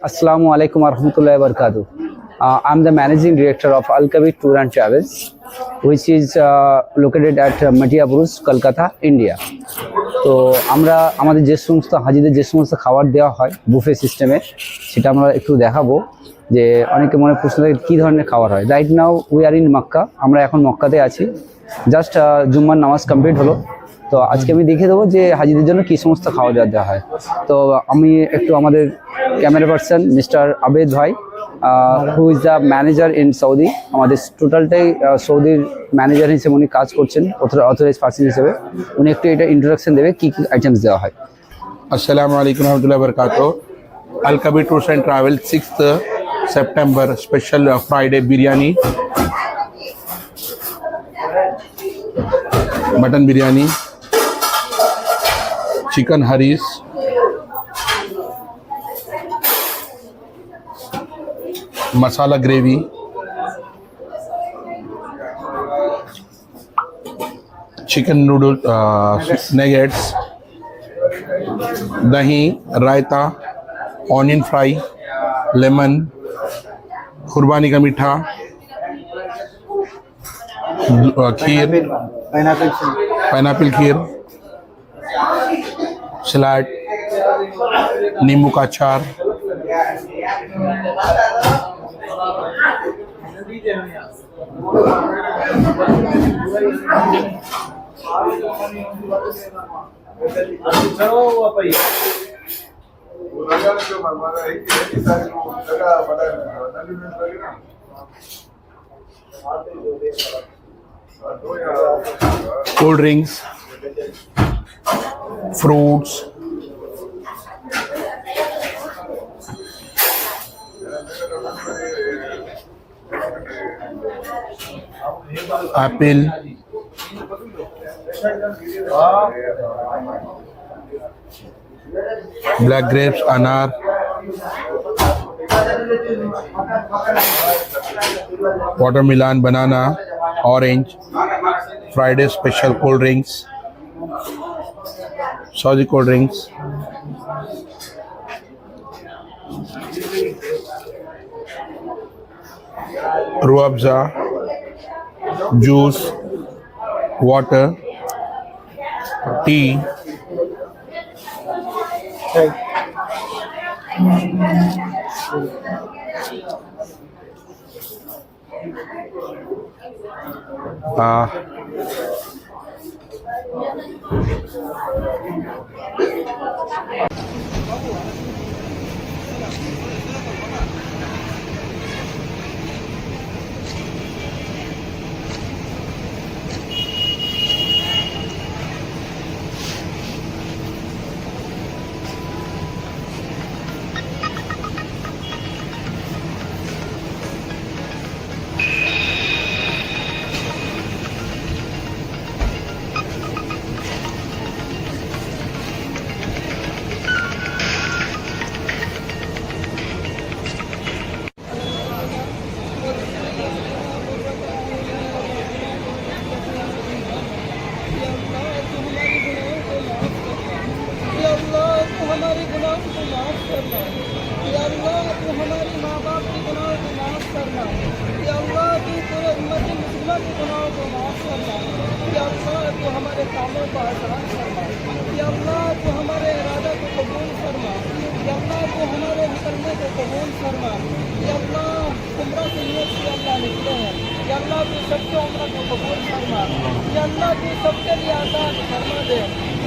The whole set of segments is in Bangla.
Assalamu alaikum warahmatullahi wabarakatuh. I'm the managing director of Al Kabir Tour and Travels, which is located at Matia Buruj, Kolkata, India. তো আমরা আমাদের যে সমস্ত হাজিদের যে সমস্ত খাবার দেওয়া হয় বুফে সিস্টেমে সেটা আমরা একটু দেখাবো যে অনেকে মনে প্রশ্ন থাকে কী ধরনের খাবার হয়। Right now we are in Mecca, আমরা এখন মক্কাতে আছি। জাস্ট জুম্মার নামাজ কমপ্লিট হলো, তো আজকে আমি দেখিয়ে দেবো যে হাজিদের জন্য কী সমস্ত খাওয়া দাওয়া দেওয়া হয়। তো আমি একটু আমাদের ক্যামেরা পার্সন মিস্টার আবেদ ভাই, who is the manager in Saudi, আমাদের টোটালটাই সৌদির ম্যানেজার হিসেবে উনি কাজ করছেন, অথরাইজ পার্সন হিসেবে। উনি একটু এটা ইন্ট্রোডাকশন দেবে কী কী আইটেমস দেওয়া হয়। अस्सलामु अलैकुम रहमतुल्लाहि व बरकातुहू। Al Kabir tours and travel 6th September special Friday biryani, mutton biryani, chicken harees, masala gravy, chicken noodle nuggets, दही, रायता, ऑनियन फ्राई, लेमन, कुर्बानी का मीठा, खीर, पाइनएप्पल खीर, सलाद, नींबू का अचार, cold drinks, fruits, apple, black grapes, अनार, watermelon, banana, orange, Friday special cold drinks, Saudi cold drinks, Rooh Afza, juice, water, T, हमारे माँ बाप के गुनाहों को माफ़ करना। या अल्लाह तू पूरे उम्मत मुस्लिमा के गुनाहों को माफ़ करना। या अल्लाह तू हमारे कामों को आसान करना। या अल्लाह तू हमारे इरादा को कबूल फरमा। या अल्लाह तू हमारे निकलने को कबूल फरमा। या अल्लाह उम्रा की नियत से अल्लाह निकले हैं। या अल्लाह तू सबके उम्र को कबूल फरमा। या अल्लाह तू सबके लिए आसान फरमा दे।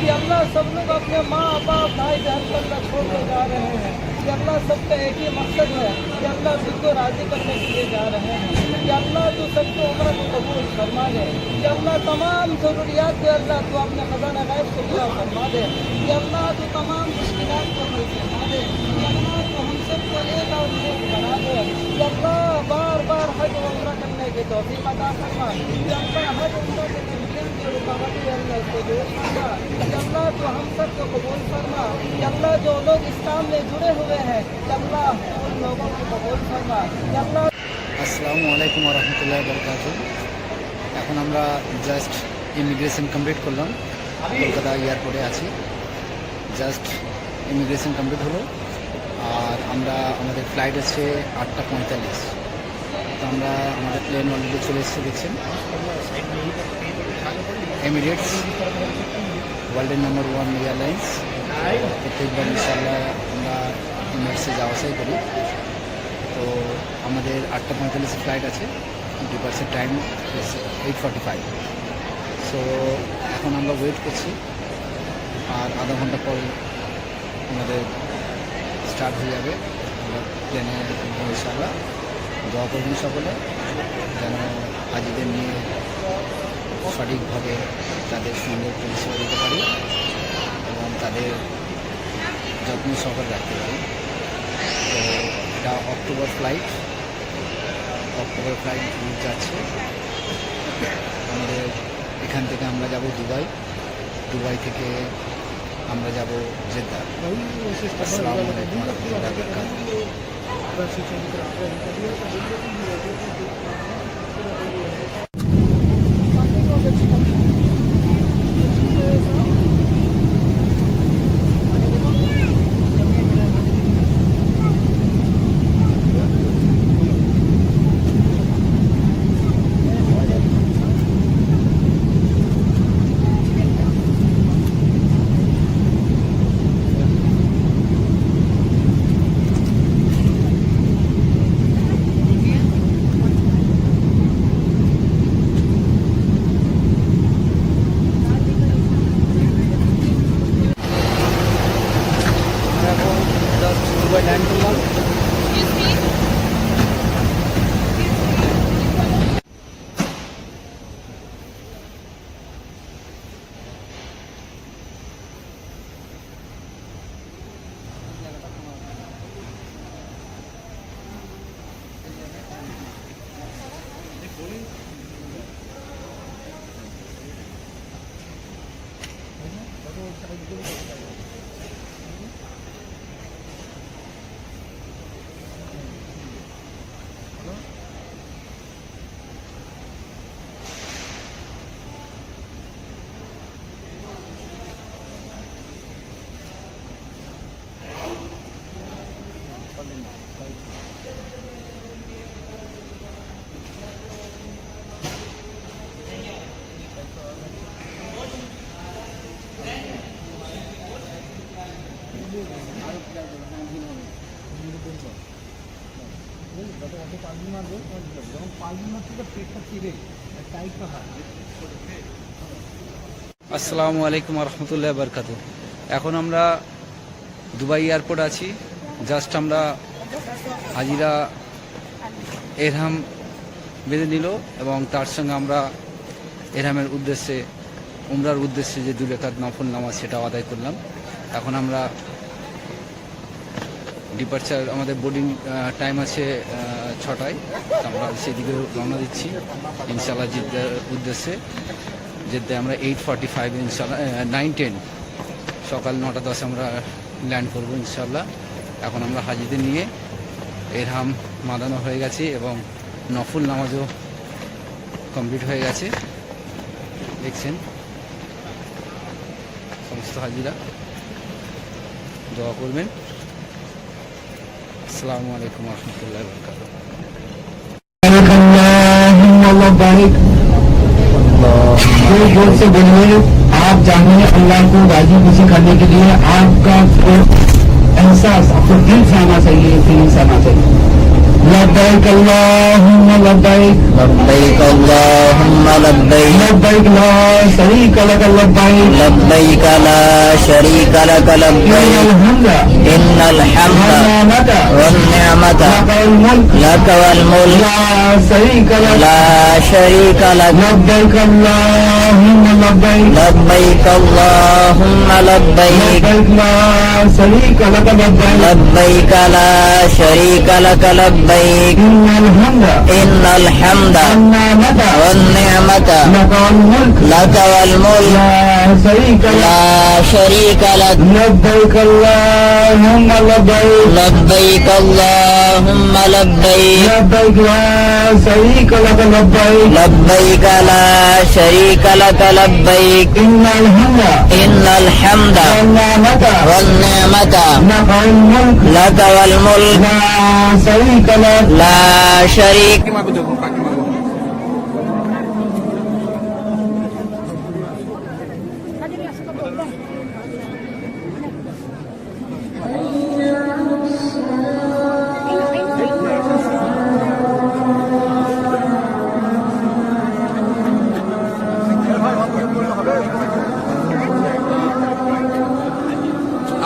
या अल्लाह सब लोग अपने माँ बाप भाई बहन को अल्लाह छोड़ के जा रहे हैं। या अल्लाह सबका एक ही मकसद है कि अल्लाह सबको राज़ी करने के लिए जा रहे हैं। या अल्लाह तू सबको उम्र को कबूल फरमा दे। या अल्लाह तमाम ज़रूरियात को अल्लाह तू अपने खजाना गैब से पूरा फरमा दे। या अल्लाह तू तमाम मुश्किलात को हल फरमा दे। या अल्लाह तू हम सबको एक और नेक बना दे। या अल्लाह बार बार हज व उम्रा करने की तौफीक अता फरमा। या अल्लाह हज उम्रा के दरमियान की रुकावटें अल्लाह को दूर फरमा। या अल्लाह तू हम सबको कबूल फरमा। या अल्लाह जो लोग इस्लाम में जुड़े हुए हैं या अल्लाह उन लोगों को कबूल फरमा। या अल्लाह। আসসালামু আলাইকুম রহমতুল্লাহ বরকাতুহু। এখন আমরা জাস্ট ইমিগ্রেশন কমপ্লিট করলাম, কলকাতা এয়ারপোর্টে আছি। জাস্ট ইমিগ্রেশন কমপ্লিট হলো, আর আমরা আমাদের ফ্লাইট আছে 8:45। তো আমরা আমাদের প্লেন অলরেডি চলে এসেছে দেখছেন। এমিরেটস ওয়ার্ল্ডের নাম্বার 1 এয়ারলাইন্স। প্রত্যেকবার ইনশাআল্লাহ আমরা এমিরেটসে যাওয়া আসাই করি। তো আমাদের 8:45 ফ্লাইট আছে, ডিপার্চার টাইম 8:45। সো এখন আমরা ওয়েট করছি, আর আধা ঘন্টা পর আমাদের স্টার্ট হয়ে যাবে। আমরা প্লেনে ইনশাআল্লাহ দোয়া করবেন সকলে যেন হাজিদের নিয়ে সঠিকভাবে তাদের সঙ্গে পরিষেবা দিতে পারি এবং তাদের যত্ন সহকারে রাখতে পারি। তো এটা অক্টোবর ফ্লাইট যাচ্ছে। আমাদের এখান থেকে আমরা যাব দুবাই থেকে আমরা যাব জেদ্দা। আসসালামু আলাইকুম ওয়া রাহমাতুল্লাহি ওয়া বারাকাতুহু। দুবাই ল্যান্ড করলাম। আসসালামু আলাইকুম রহমতুল্লাহ বরকাত। এখন আমরা দুবাই এয়ারপোর্ট আছি। জাস্ট আমরা হাজিরা এরহাম বেঁধে নিল এবং তার সঙ্গে আমরা এরহামের উদ্দেশ্যে উমরার উদ্দেশ্যে যে 2 রাকাত নফল নামাজ সেটা আদায় করলাম। এখন আমরা ডিপার্চার, আমাদের বোর্ডিং টাইম আছে 6টায়। আমরা সেদিকে রওনা দিচ্ছি ইনশাআল্লাহ জেদ্দার উদ্দেশ্যে। জেদ্দায় আমরা 8:45 ইনশাআল্লাহ 9:10 সকাল 9:10 আমরা ল্যান্ড করবো ইনশাআল্লাহ। এখন আমরা হাজিদের নিয়ে এরহাম মাদানো হয়ে গেছে এবং নফল নামাজও কমপ্লিট হয়ে গেছে। দেখছেন সমস্ত হাজিরা, দোয়া করবেন। আসসালামু আলাইকুম রহমতুল্লাহ বরকাত। जोर से बोलिए। आप जानिए अल्लाह को राजी खुशी करने के लिए आपका एहसास आपको दिल से आना चाहिए, फीलिंग से आना चाहिए। लब्बैक अल्लाहुम्मा लब्बैक, लब्बैक अल्लाहुम्मा लब्बैक, लब्बैक ला शरीका लक लब्बैक, लब्बैक ला शरीका लक लब्बैक, इन्नल हम्दा वन निअमता लक वल मुल्क ला शरीका लक, ला शरीका लक, लब्बैक अल्लाहुम्मा लब्बैक, लब्बैक अल्लाहुम्मा लब्बैक, लब्बैक ला शरीका लक लब्बैक, लब्बैक ला शरीका लक लब्बैक, इन्नल हम्दा इन्नल हम्दा वन्निअमता वन निअमता लक वल मुल्क लक वल मुल्क ला शरीका लक, ला शरीका लक, लब्बैक अल्लाहुम्मा लब्बैक, लब्बैक अल्लाहुम्मा लब्बैक, लब्बैक ला शरीका लक लब्बैक, लब्बैक ला शरीका लक लब्बैक, इन्नल हम्दा इन्नल हम्दा वन्निअमता वन النعمة لك الملك لك والملك لا شريك لك لا شريك কাকিমাকে দেখুন কাকিমাকে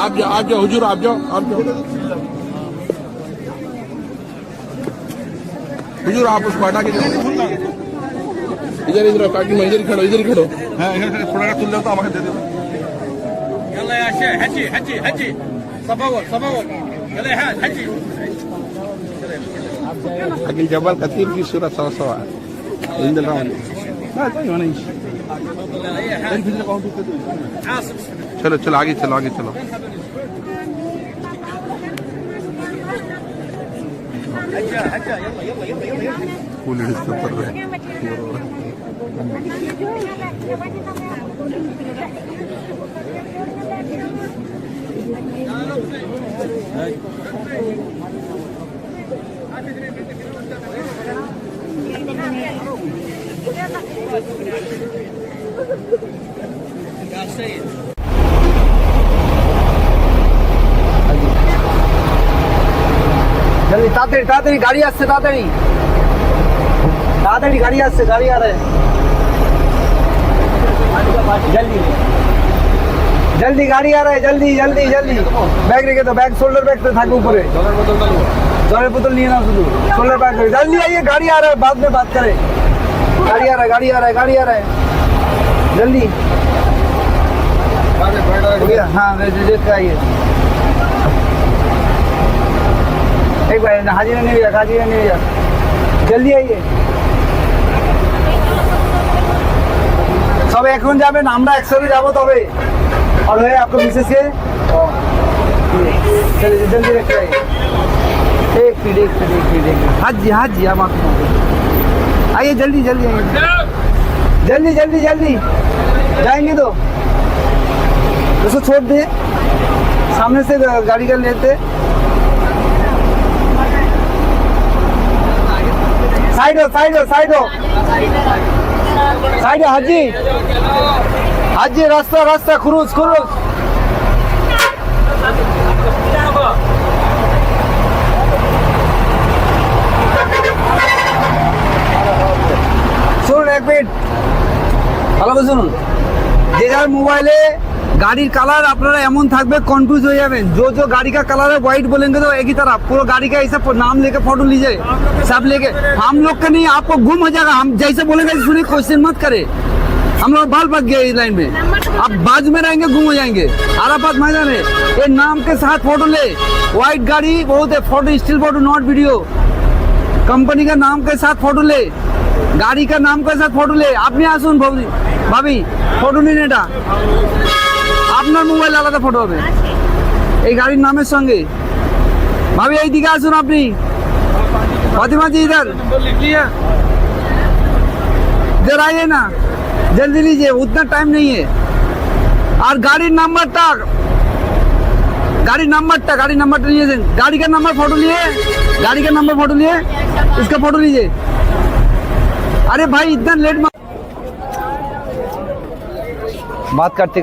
आप जाओ हुजूर आप जाओ हुजूर आप उसको हटा के जाओ इधर काकी मैं इधर ही खड़ो हाँ थोड़ा तुल लो तो हमारे दे दो يلا يا شيخ هجي صفور يلا يا حاج هجي अखिल जबल कतीर की सूरत सवा सवा عند الراوند لا طيب انا ايش عاصم चलो आगे चलो هجا يلا वो लेडीज के ऊपर रहे يا سيد जल्दी ताड़ाताड़ी गाड़ी আসছে ताड़ाताड़ी गाड़ी আসছে गाड़ी आ रहा है जल्दी गाड़ी आ रहा है जल्दी बैग रेखे तो बैग शोल्डर बैग तो থাকে উপরে জলের বোতল নিয়ে নাও শুধু শোল্ডার बैग जल्दी आइए गाड़ी आ रहा है बाद में बात करें गाड़ी आ रहा है जल्दी हो गया हाँ देख के आइए एक बार हाजिरा नहीं हुआ जल्दी आइए সব এখন যাবেন আমরা একসাথে যাবো তবে और है आपको मिसेस के चलिए जल्दी रखते आइए एक मिनट हाँ जी आप आइए जल्दी जाएंगे तो उसको छोड़ दे सामने से गाड़ी कर लेते साइड हो हाजी रास्ता खुरुज শুনুন এক মিনিট ভালো করে শুনুন যে যার মোবাইলে गाड़ी कलर अपना एमन थकबे कन्फ्यूज हो जाए जो गाड़ी का कलर है व्हाइट बोलेंगे तो एक ही तरह पूरा गाड़ी का ऐसा नाम लेके फोटो लीजिए सब लेके हम लोग का नहीं आपको गुम हो जाएगा हम जैसे बोलेंगे सुनिए क्वेश्चन मत करे हम लोग बाल बच गए इस लाइन में आप बाजू में रहेंगे गुम हो जाएंगे आराफात मैदान है ये नाम के साथ फोटो ले व्हाइट गाड़ी बहुत है photo still photo not video company का नाम के साथ फोटो ले गाड़ी का नाम के साथ फोटो ले আপনি আসুন ভাবি फोटो নিন এটা আপনার মোবাইল আলাদা ফটো হবে এই গাড়ির নামের সঙ্গে ভাবি এই দিকে আসুন আপনি ফাতিমা जी इधर इधर आइए ना जल्दी लीजिए उतना टाइम नहीं है और गाड़ी नंबरটা নিয়ে যান गाड़ी का नंबर फोटो लिए इसका फोटो लीजिए अरे भाई इतना लेट बात करते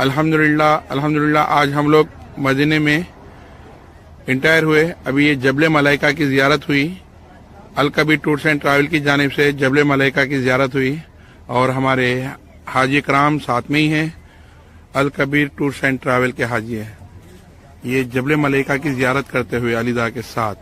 अल्हम्दुलिल्लाह आज हम लोग मदीने में इंटायर हुए। अभी ये जबल मलाइका की ज़ियारत हुई। अलकबीर टूर्स एंड ट्रैवल की जानिब से जबल मलाइका की ज़ियारत हुई और हमारे हाजी कराम साथ में ही हैं। अलकबीर टूर्स एंड ट्रैवल के हाजी हैं। ये जबल मलाइका की ज़ियारत करते हुए अलीदा के साथ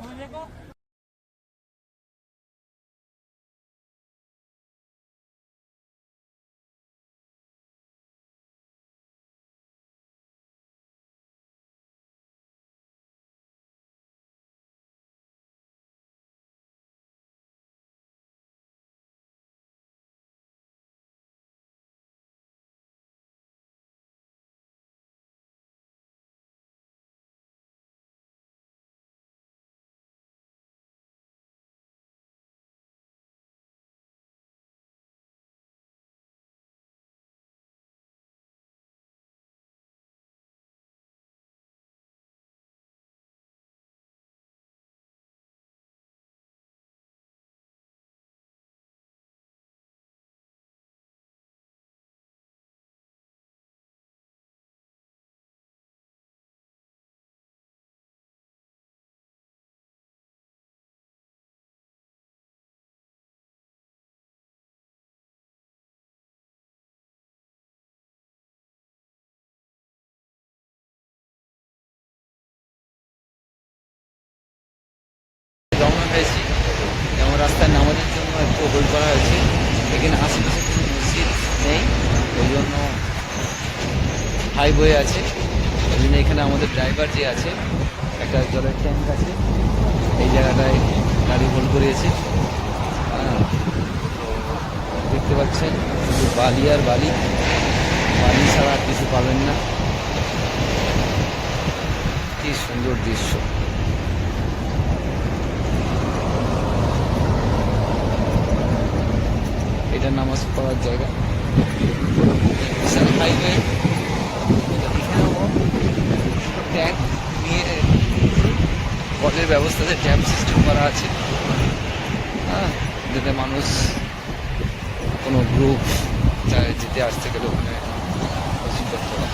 হাইওয়ে আছে, ওই জন্য এখানে আমাদের ড্রাইভার যে আছে একটা জলের ট্যাঙ্ক আছে, এই জায়গাটায় গাড়ি হোল্ড করিয়েছে। দেখতে পাচ্ছেন শুধু বালি আর বালি, বালি ছাড়া আর কিছু পাবেন না। কি সুন্দর দৃশ্য। এটা নামাজ পড়ার জায়গা, হাইওয়ে। ট্যাঙ্ক নিয়ে জলের ব্যবস্থাতে ট্যাপ সিস্টেম করা আছে, যাতে মানুষ কোনো গ্রুপ যেতে আসতে গেলে ওখানে করতে পারে।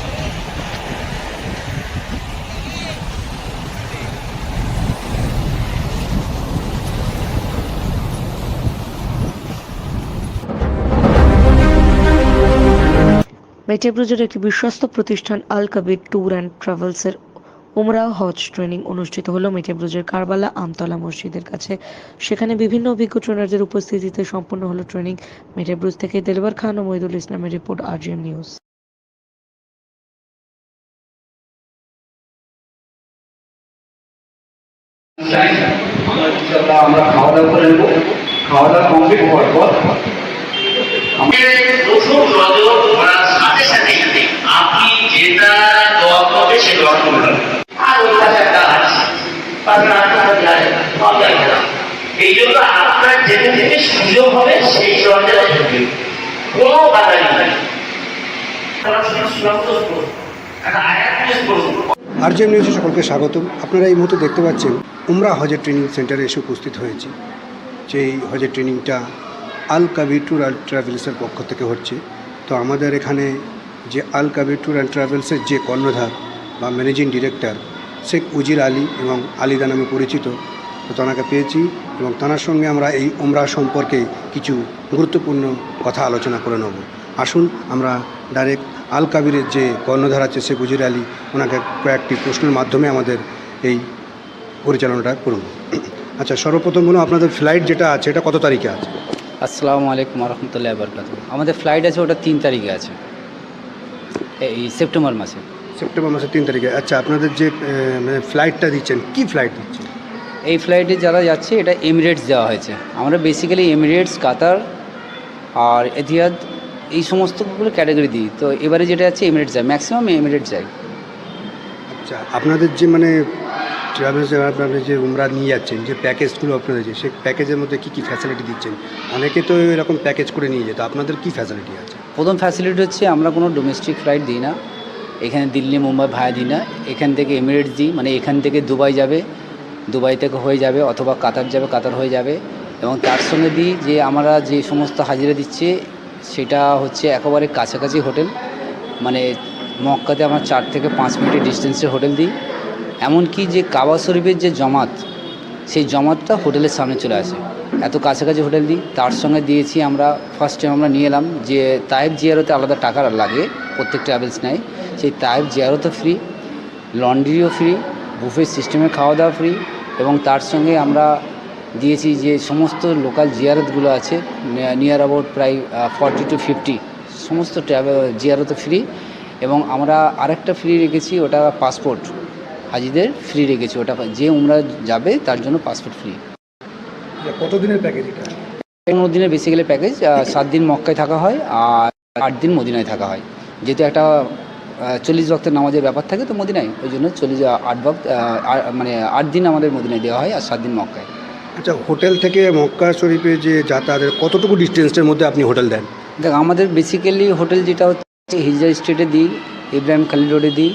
মেটিয়াব্রুজের একটি বিশ্বস্ত প্রতিষ্ঠান আল কাবির ট্যুর অ্যান্ড ট্রাভেলসের উমরাহ হজ ট্রেনিং অনুষ্ঠিত হলো মেটিয়াব্রুজের কারবালা আমতলা মসজিদের কাছে। সেখানে বিভিন্ন অভিজ্ঞ ট্রেনারদের উপস্থিতিতে সম্পন্ন হলো ট্রেনিং। মেটিয়াব্রুজ থেকে দেলবার খান ও মহিদুল ইসলামের রিপোর্ট, RGM নিউজ। আমরা খাওয়া দাওয়া করে নেবো, খাওয়া দাওয়া কমপ্লিট হওয়ার পর প্রথম নজর ধরার সাথে সাথে আপনি যেটা দোয়া করবে সে দোয়া করবেন। আর ওই পাশে একটা আছে, এই জন্য আপনার যেতে যেতে সুযোগ হবে সেই সময় কোনো বাধা নেই। RGM নিউজে সকলকে স্বাগতম। আপনারা এই মুহূর্তে দেখতে পাচ্ছেন উমরা হজের ট্রেনিং সেন্টারে এসে উপস্থিত হয়েছি। যেই হজের ট্রেনিংটা আল কাবির ট্যুর অ্যান্ড ট্রাভেলসের পক্ষ থেকে হচ্ছে। তো আমাদের এখানে যে আল কাবির ট্যুর অ্যান্ড ট্রাভেলসের যে কর্ণধার বা ম্যানেজিং ডিরেক্টর শেখ উজির আলী এবং আলিদা নামে পরিচিত, তো তাঁকে পেয়েছি এবং তাঁর সঙ্গে আমরা এই উমরা সম্পর্কে কিছু গুরুত্বপূর্ণ কথা আলোচনা করে নেব। আসুন আমরা ডাইরেক্ট আল কাবিরের যে কর্ণধার আছে শেখ উজির আলী, ওনাকে কয়েকটি প্রশ্নের মাধ্যমে আমাদের এই পরিচালনাটা করব। আচ্ছা, সর্বপ্রথম বলুন আপনাদের ফ্লাইট যেটা আছে এটা কত তারিখে আছে? আসসালামু আলাইকুম রহমতুল্লাহ বরকাত। আমাদের ফ্লাইট আছে, ওটা 3 তারিখে আছে, এই সেপ্টেম্বর মাসে। সেপ্টেম্বর মাসের 3 তারিখে। আচ্ছা, আপনাদের যে মানে ফ্লাইটটা দিচ্ছেন, কি ফ্লাইট দিচ্ছেন? এই ফ্লাইটে যারা যাচ্ছে এটা এমিরেটস দেওয়া হয়েছে। আমরা বেসিক্যালি এমিরেটস, কাতার আর এতিহাদ এই সমস্তগুলো ক্যাটাগরি দিই। তো এবারে যেটা যাচ্ছে এমিরেটস যায়, ম্যাক্সিমাম এমিরেটস যায়। আচ্ছা, আপনাদের যে মানে ট্রাভেলস আপনারা যে উমরা নিয়ে যাচ্ছেন, যে প্যাকেজগুলো আপনাদের যে সেই প্যাকেজের মধ্যে কী কী ফ্যাসিলিটি দিচ্ছেন? অনেকে তো এরকম প্যাকেজ করে নিয়ে যেত, আপনাদের কী ফ্যাসিলিটি আছে? প্রথম ফ্যাসিলিটি হচ্ছে আমরা কোনো ডোমেস্টিক ফ্লাইট দিই না, এখানে দিল্লি মুম্বাই ভায়া দিই না। এখান থেকে এমিরেটস দিই, মানে এখান থেকে দুবাই যাবে, দুবাই থেকে হয়ে যাবে, অথবা কাতার যাবে, কাতার হয়ে যাবে। এবং তার সঙ্গে দিই যে আমরা যে সমস্ত হাজিরা দিচ্ছি সেটা হচ্ছে একেবারে কাছাকাছি হোটেল, মানে মক্কাতে আমরা 4 থেকে 5 মিনিটের ডিস্টেন্সে হোটেল দিই। এমনকি যে কাবা শরীফের যে জমাত, সেই জমাতটা হোটেলের সামনে চলে আসে, এত কাছাকাছি হোটেল দিই। তার সঙ্গে দিয়েছি আমরা ফার্স্ট টাইম আমরা নিয়ে এলাম যে তায়েব জিয়ারতে আলাদা টাকা লাগে, প্রত্যেক ট্রাভেলস নেয়। সেই তায়েব জিয়ারতও ফ্রি, লন্ড্রিও ফ্রি, বুফে সিস্টেমে খাওয়া দাওয়া ফ্রি। এবং তার সঙ্গে আমরা দিয়েছি যে সমস্ত লোকাল জিয়ারতগুলো আছে, নিয়ার অ্যাবাউট প্রায় 40 to 50 সমস্ত জিয়ারত ফ্রি। এবং আমরা আরেকটা ফ্রি রেখেছি, ওটা পাসপোর্ট হাজিদের ফ্রি রেখেছি। ওটা যে উমরা যাবে তার জন্য পাসপোর্ট ফ্রি। কতদিনের প্যাকেজ এটা? 15 দিনের বেসিক্যালি প্যাকেজ। 7 দিন মক্কায় থাকা হয় আর 8 দিন মদিনায় থাকা হয়। যেহেতু একটা 40 ওয়াক্তের নামাজের ব্যাপার থাকে তো মদিনায়, ওই জন্য 8 ওয়াক্ত মানে 8 দিন আমাদের মদিনায় দেওয়া হয় আর 7 দিন মক্কায়। আচ্ছা, হোটেল থেকে মক্কা শরীফে যে যাতায়াতের কতটুকু ডিস্টেন্সের মধ্যে আপনি হোটেল দেন? দেখ, আমাদের বেসিক্যালি হোটেল যেটা হচ্ছে হিজরা স্ট্রিটে দিই, ইব্রাহিম খালিল রোডে দিই।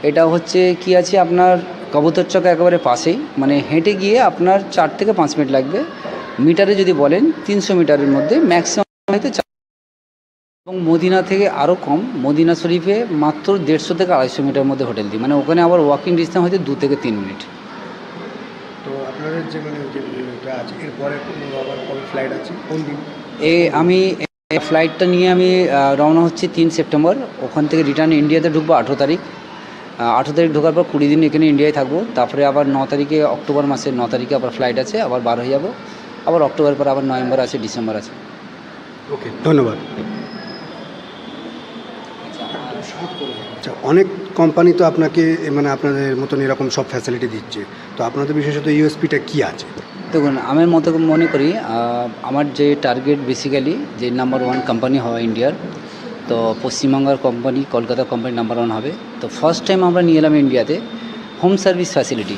এটা হচ্ছে কি আছে আপনার কবুতর চক একেবারে পাশেই, মানে হেঁটে গিয়ে আপনার 4 থেকে 5 মিনিট লাগবে। মিটারে যদি বলেন 300 মিটারের মধ্যে ম্যাক্সিমাম হয়তো। এবং মদিনা থেকে আরও কম, মদিনা শরীফে মাত্র 150 থেকে 250 মিটারের মধ্যে হোটেল দিই, মানে ওখানে আবার ওয়াকিং ডিস্টেন্স হয়তো 2 থেকে 3 মিনিট। তো আপনাদের যে মানে যেটা আছে এরপরে আবার কবে ফ্লাইট আছে, কোন দিন? আমি ফ্লাইটটা নিয়ে আমি রওনা হচ্ছি 3 সেপ্টেম্বর। ওখান থেকে রিটার্ন ইন্ডিয়াতে ঢুকবো 18 তারিখ। 18 তারিখ ঢোকার পর 20 দিন এখানে ইন্ডিয়ায় থাকবো। তারপরে আবার 9 তারিখে, অক্টোবর মাসের 9 তারিখে আবার ফ্লাইট আছে, আবার বার হয়ে যাবো। আবার অক্টোবর পর আবার নভেম্বর আছে, ডিসেম্বর আছে। ওকে, ধন্যবাদ। আচ্ছা। আচ্ছা, অনেক কোম্পানি তো আপনাকে মানে আপনাদের মতন এরকম সব ফ্যাসিলিটি দিচ্ছে, তো আপনাদের বিশেষত ইউএসপিটা কি আছে? দেখুন, আমার মতো মনে করি আমার যে টার্গেট বেসিক্যালি যে নাম্বার 1 কোম্পানি হওয়া ইন্ডিয়ার, তো পশ্চিমবঙ্গের কোম্পানি, কলকাতা কোম্পানি নাম্বার 1 হবে। তো ফার্স্ট টাইম আমরা নিয়ে এলাম ইন্ডিয়াতে হোম সার্ভিস ফ্যাসিলিটি।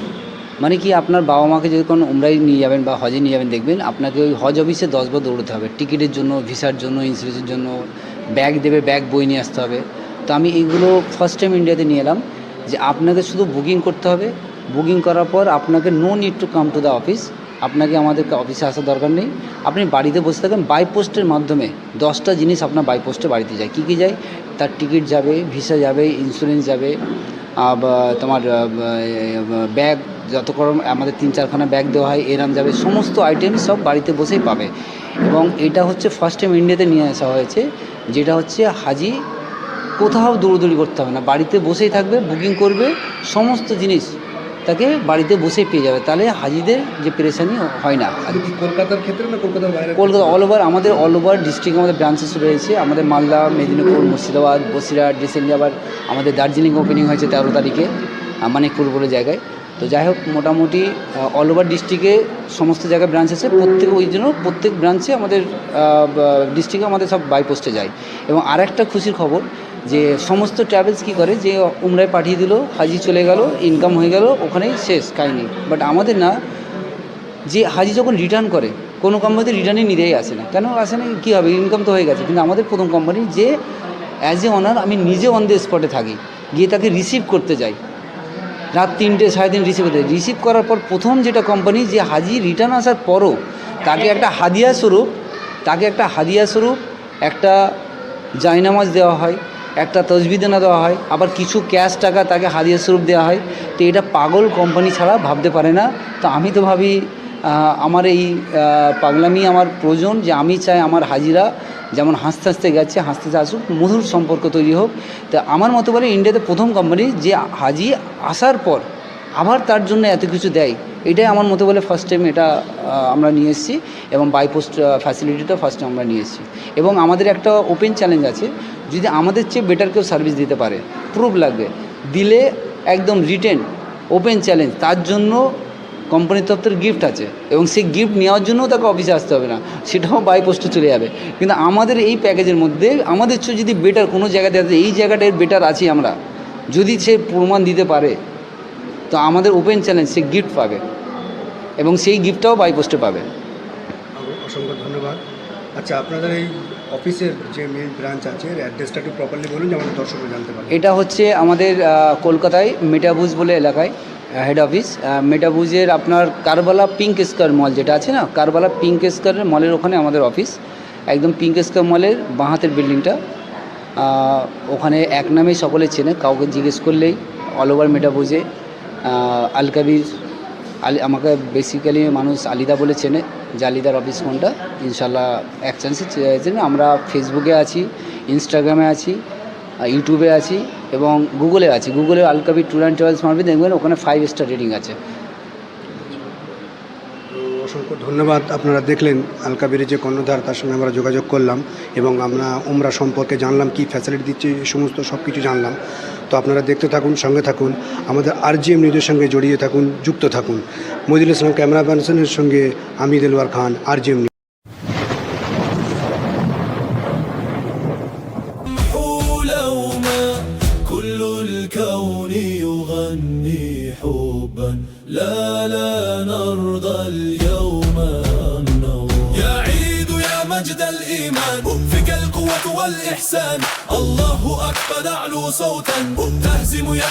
মানে কি, আপনার বাবা মাকে যদি কোনো উমরাই নিয়ে যাবেন বা হজে নিয়ে যাবেন, দেখবেন আপনাকে ওই হজ অফিসে 10 বার দৌড়তে হবে টিকিটের জন্য, ভিসার জন্য, ইন্স্যুরেন্সের জন্য, ব্যাগ দেবে, ব্যাগ বই নিয়ে আসতে হবে। তো আমি এইগুলো ফার্স্ট টাইম ইন্ডিয়াতে নিয়ে এলাম যে আপনাকে শুধু বুকিং করতে হবে, বুকিং করার পর আপনাকে no need to come to the office, আপনাকে আমাদের অফিসে আসার দরকার নেই, আপনি বাড়িতে বসে থাকেন। বাই পোস্টের মাধ্যমে 10টা জিনিস আপনার বাই পোস্টে বাড়িতে যায়। কী কী যায়? তার টিকিট যাবে, ভিসা যাবে, ইন্স্যুরেন্স যাবে, তোমার ব্যাগ, যত করম আমাদের 3-4খানা ব্যাগ দেওয়া হয়, এরাম যাবে, সমস্ত আইটেম সব বাড়িতে বসেই পাবে। এবং এটা হচ্ছে ফার্স্ট টাইম ইন্ডিয়াতে নিয়ে আসা হয়েছে, যেটা হচ্ছে হাজি কোথাও দৌড়দৌড়ি করতে হবে না, বাড়িতে বসেই থাকবে, বুকিং করবে, সমস্ত জিনিস তাকে বাড়িতে বসেই পেয়ে যাবে। তাহলে হাজিদের যে পেরেশানি হয় না। কলকাতার ক্ষেত্রে না কলকাতার বাইরে? কলকাতা অল ওভার, আমাদের অল ওভার ডিস্ট্রিক্ট আমাদের ব্রাঞ্চেস রয়েছে। আমাদের মালদা, মেদিনীপুর, মুর্শিদাবাদ, বসিরহাট, রিসেন্টলি আবার আমাদের দার্জিলিং ওপেনিং হয়েছে 13 তারিখে মানিকপুর বলে জায়গায়। তো যাই হোক, মোটামুটি অল ওভার ডিস্ট্রিক্টে সমস্ত জায়গায় ব্রাঞ্চ আছে। ওই জন্য প্রত্যেক ব্রাঞ্চে আমাদের ডিস্ট্রিক্টে আমাদের সব বাই পোস্টে যায়। এবং আরেকটা খুশির খবর যে সমস্ত ট্রাভেলস কী করে, যে উমরায় পাঠিয়ে দিল, হাজি চলে গেল, ইনকাম হয়ে গেল, ওখানেই শেষ কাহিনি। বাট আমাদের না, যে হাজি যখন রিটার্ন করে, কোনো কোম্পানিতে রিটার্নই নিতেই আসে না। কেন আসে না? কী হবে, ইনকাম তো হয়ে গেছে। কিন্তু আমাদের প্রথম কোম্পানি যে অ্যাজ এ অনার আমি নিজে অন দ্য স্পটে থাকি, গিয়ে তাকে রিসিভ করতে যাই, রাত 3টে 3:30 রিসিভ করতে। রিসিভ করার পর প্রথম যেটা কোম্পানি, যে হাজি রিটার্ন আসার পরও তাকে একটা হাদিয়া স্বরূপ একটা জায়নামাজ দেওয়া হয়, একটা তসবিদানা দেওয়া হয়, আবার কিছু ক্যাশ টাকা তাকে হাদিয়া স্বরূপ দেওয়া হয়। তো এটা পাগল কোম্পানি ছাড়া ভাবতে পারে না। তো আমি তো ভাবি আমার এই পাগলামি আমার প্রয়োজন, যে আমি চাই আমার হাজিরা যেমন হাসতে হাসতে গেছে, হাসতে হাসতে আসুক, মধুর সম্পর্ক তৈরি হোক। তো আমার মতো বলে ইন্ডিয়াতে প্রথম কোম্পানি যে হাজি আসার পর আবার তার জন্য এত কিছু দেয়, এটাই আমার মতো বলে ফার্স্ট টাইম এটা আমরা নিয়ে এসেছি। এবং বাই পোস্ট ফ্যাসিলিটিটা ফার্স্ট টাইম আমরা নিয়ে এসেছি। এবং আমাদের একটা ওপেন চ্যালেঞ্জ আছে, যদি আমাদের চেয়ে বেটার কেউ সার্ভিস দিতে পারে, প্রুফ লাগবে, দিলে একদম রিটেন ওপেন চ্যালেঞ্জ, তার জন্য কোম্পানির তরফ থেকে গিফট আছে। এবং সেই গিফট নেওয়ার জন্যও তাকে অফিসে আসতে হবে না, সেটাও বাই পোস্টে চলে যাবে। কিন্তু আমাদের এই প্যাকেজের মধ্যে আমাদের চেয়ে যদি বেটার কোনো জায়গাতে আছে, এই জায়গাটায় বেটার আছি আমরা, যদি সে প্রমাণ দিতে পারে, তো আমাদের ওপেন চ্যালেঞ্জ, সে গিফট পাবে এবং সেই গিফটটাও বাই পোস্টে পাবে। অসংখ্য ধন্যবাদ। আচ্ছা, আপনাদের এই অফিসের যে মেইন ব্রাঞ্চ আছে, এর অ্যাড্রেসটা একটু প্রপারলি বলুন, যেমন দর্শকরা জানতে পারে। এটা হচ্ছে আমাদের কলকাতায় মেটাবুজ বলে এলাকায় হেড অফিস। মেটাবুজের আপনার কারবালা পিঙ্ক স্কয়ার মল যেটা আছে না, কারবালা পিঙ্ক স্কয়ার মলের ওখানে আমাদের অফিস, একদম পিঙ্ক স্কয়ার মলের বাঁ হাতের বিল্ডিংটা। ওখানে এক নামেই সকলে চেনে, কাউকে জিজ্ঞেস করলেই অল ওভার মেটাবুজে আল কবির আমাকে বেসিক্যালি মানুষ আলিদা বলে চেনে, যে আলিদার অফিস কোনটা। ইনশাল্লাহ এক চান্সে চেনে। আমরা ফেসবুকে আছি, ইনস্টাগ্রামে আছি, ইউটিউবে আছি এবং গুগলে আছি। গুগলে আল কবির ট্যুর অ্যান্ড ট্রাভেলস মারবে, দেখবেন ওখানে 5 স্টার রেটিং আছে। অসংখ্য ধন্যবাদ। আপনারা দেখলেন আল কবিরের যে কর্ণধার, তার সঙ্গে আমরা যোগাযোগ করলাম এবং আমরা উমরা সম্পর্কে জানলাম, কি ফ্যাসিলিটি দিচ্ছে, এই সমস্ত সব কিছু জানলাম। তো আপনারা দেখতে থাকুন, সঙ্গে থাকুন, আমাদের RGM নিউজের সঙ্গে জড়িয়ে থাকুন, যুক্ত থাকুন। মহিদুল ইসলাম ক্যামেরা পার্সনের সঙ্গে আমি দেলওয়ার খান, RGM নিউজ। لا نرضى اليوم يا عيد يا مجد الإيمان فيك القوة والإحسان الله أكبر أعلو صوتا تهزم يا